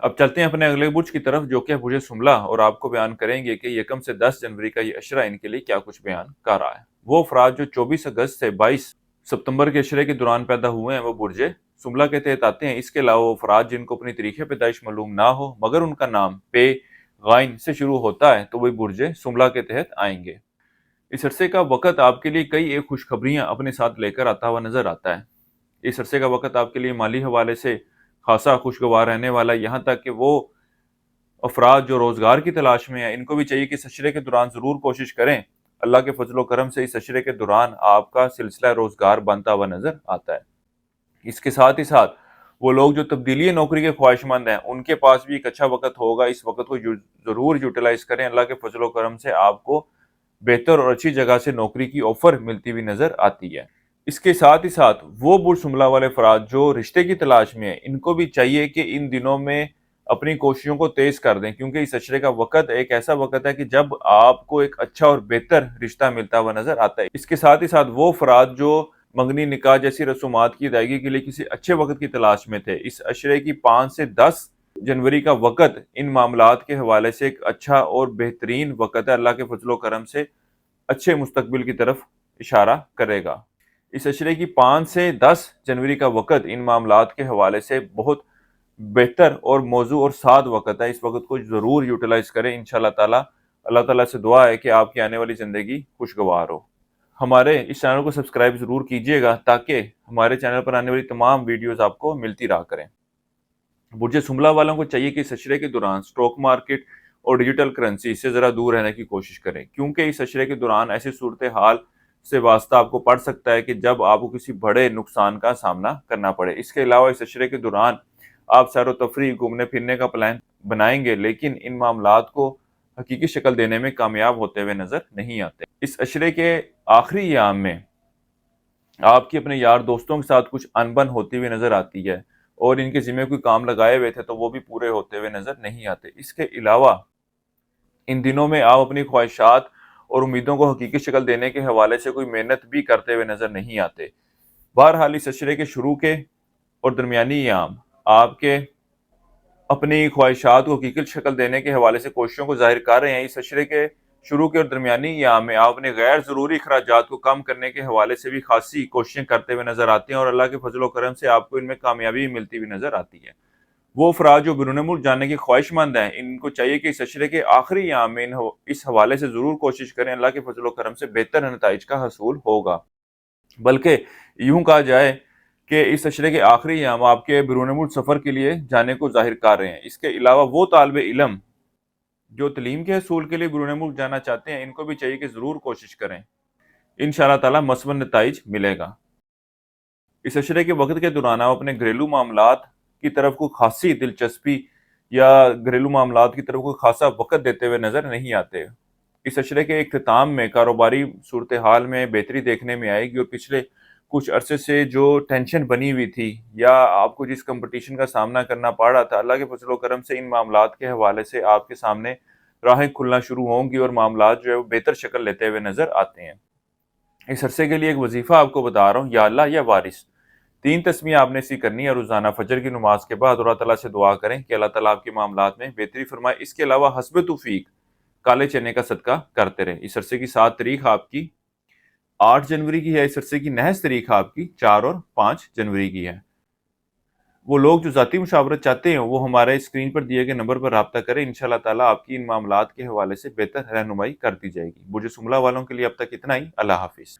اب چلتے ہیں اپنے اگلے برج کی طرف جو کہ برج سملہ، اور آپ کو بیان کریں گے کہ 1 سے 10 جنوری کا یہ اشرہ ان کے لیے کیا کچھ بیان کر رہا ہے۔ وہ افراد جو 24 اگست سے 22 ستمبر کے اشرے کے دوران پیدا ہوئے ہیں وہ برج سملہ کے تحت آتے ہیں۔ اس کے علاوہ وہ افراد جن کو اپنی تاریخ پیدائش معلوم نہ ہو مگر ان کا نام پے غائن سے شروع ہوتا ہے تو وہ برج سملہ کے تحت آئیں گے۔ اس عرصے کا وقت آپ کے لیے کئی ایک خوشخبریاں اپنے ساتھ لے کر آتا ہوا نظر آتا ہے۔ اس عرصے کا وقت آپ کے لیے مالی حوالے سے خاصا خوشگوار رہنے والا ہے، یہاں تک کہ وہ افراد جو روزگار کی تلاش میں ہیں ان کو بھی چاہیے کہ اس اشرے کے دوران ضرور کوشش کریں۔ اللہ کے فضل و کرم سے اس اشرے کے دوران آپ کا سلسلہ روزگار بنتا ہوا نظر آتا ہے۔ اس کے ساتھ ہی ساتھ وہ لوگ جو تبدیلی نوکری کے خواہش مند ہیں ان کے پاس بھی ایک اچھا وقت ہوگا، اس وقت کو ضرور یوٹیلائز کریں۔ اللہ کے فضل و کرم سے آپ کو بہتر اور اچھی جگہ سے نوکری کی آفر ملتی ہوئی نظر آتی ہے۔ اس کے ساتھ ہی ساتھ وہ برج سملہ والے افراد جو رشتے کی تلاش میں ہیں ان کو بھی چاہیے کہ ان دنوں میں اپنی کوششوں کو تیز کر دیں، کیونکہ اس اشرے کا وقت ایک ایسا وقت ہے کہ جب آپ کو ایک اچھا اور بہتر رشتہ ملتا ہوا نظر آتا ہے۔ اس کے ساتھ ہی ساتھ وہ افراد جو منگنی نکاح جیسی رسومات کی ادائیگی کے لیے کسی اچھے وقت کی تلاش میں تھے، اس اشرے کی 5 سے 10 جنوری کا وقت ان معاملات کے حوالے سے ایک اچھا اور بہترین وقت ہے۔ اللہ کے فضل و کرم سے اچھے مستقبل کی طرف اشارہ کرے گا۔ اس اشرے کی 5 سے 10 جنوری کا وقت ان معاملات کے حوالے سے بہت بہتر اور موزوں اور سعد وقت ہے، اس وقت کو ضرور یوٹیلائز کریں انشاءاللہ تعالی۔ اللہ تعالیٰ سے دعا ہے کہ آپ کی آنے والی زندگی خوشگوار ہو۔ ہمارے اس چینل کو سبسکرائب ضرور کیجئے گا تاکہ ہمارے چینل پر آنے والی تمام ویڈیوز آپ کو ملتی رہا کریں۔ برج سملہ والوں کو چاہیے کہ اس اشرے کے دوران سٹاک مارکیٹ اور ڈیجیٹل کرنسی سے ذرا دور رہنے کی کوشش کریں، کیونکہ اس اشرے کے دوران ایسی صورتحال سے واسطہ آپ کو پڑ سکتا ہے کہ جب آپ کو کسی بڑے نقصان کا سامنا کرنا پڑے۔ اس کے علاوہ اس اشرے کے دوران آپ سیر و تفریح گھومنے پھرنے کا پلان بنائیں گے لیکن ان معاملات کو حقیقی شکل دینے میں کامیاب ہوتے ہوئے نظر نہیں آتے۔ اس اشرے کے آخری ایام میں آپ کی اپنے یار دوستوں کے ساتھ کچھ انبن ہوتی ہوئی نظر آتی ہے اور ان کے ذمہ کوئی کام لگائے ہوئے تھے تو وہ بھی پورے ہوتے ہوئے نظر نہیں آتے۔ اس کے علاوہ ان دنوں میں آپ اپنی خواہشات اور امیدوں کو حقیقی شکل دینے کے حوالے سے کوئی محنت بھی کرتے ہوئے نظر نہیں آتے۔ بہرحال اس اشرے کے شروع کے اور درمیانی ایام آپ کے اپنی خواہشات کو حقیقی شکل دینے کے حوالے سے کوششوں کو ظاہر کر رہے ہیں۔ اس اشرے کے شروع کے اور درمیانی ایام میں آپ اپنے غیر ضروری اخراجات کو کم کرنے کے حوالے سے بھی خاصی کوششیں کرتے ہوئے نظر آتے ہیں اور اللہ کے فضل و کرم سے آپ کو ان میں کامیابی ملتی ہوئی نظر آتی ہے۔ وہ افراد جو بیرون ملک جانے کی خواہش مند ہیں ان کو چاہیے کہ اس اشرے کے آخری ایام میں اس حوالے سے ضرور کوشش کریں، اللہ کے فضل و کرم سے بہتر نتائج کا حصول ہوگا۔ بلکہ یوں کہا جائے کہ اس اشرے کے آخری ایام آپ کے بیرون ملک سفر کے لیے جانے کو ظاہر کر رہے ہیں۔ اس کے علاوہ وہ طالب علم جو تعلیم کے حصول کے لیے بیرون ملک جانا چاہتے ہیں ان کو بھی چاہیے کہ ضرور کوشش کریں، انشاءاللہ تعالی مثبت نتائج ملے گا۔ اس اشرے کے وقت کے دوران آپ اپنے گھریلو معاملات کی طرف کوئی خاصی دلچسپی یا گھریلو معاملات کی طرف کوئی خاصا وقت دیتے ہوئے نظر نہیں آتے۔ اس اشرے کے اختتام میں کاروباری صورتحال میں بہتری دیکھنے میں آئے گی اور پچھلے کچھ عرصے سے جو ٹینشن بنی ہوئی تھی یا آپ کو جس کمپٹیشن کا سامنا کرنا پڑ رہا تھا، اللہ کے فضل و کرم سے ان معاملات کے حوالے سے آپ کے سامنے راہیں کھلنا شروع ہوں گی اور معاملات جو ہے وہ بہتر شکل لیتے ہوئے نظر آتے ہیں۔ اس عرصے کے لیے ایک وظیفہ آپ کو بتا رہا ہوں، یا اللہ یا وارث، 3 تسمیہ آپ نے اسی کرنی ہے۔ روزانہ فجر کی نماز کے بعد اللہ تعالیٰ سے دعا کریں کہ اللہ تعالیٰ آپ کے معاملات میں بہتری فرمائے۔ اس کے علاوہ حسب توفیق کالے چنے کا صدقہ کرتے رہیں۔ اس عرصے کی 7 تاریخ آپ کی 8 جنوری کی ہے۔ اس عرصے کی نحس تاریخ آپ کی 4 اور 5 جنوری کی ہے۔ وہ لوگ جو ذاتی مشاورت چاہتے ہیں وہ ہمارے اسکرین پر دیے گئے نمبر پر رابطہ کریں، انشاءاللہ تعالیٰ آپ کی ان معاملات کے حوالے سے بہتر رہنمائی کر دی جائے گی۔ برج سملہ والوں کے لیے اب تک اتنا ہی۔ اللہ حافظ۔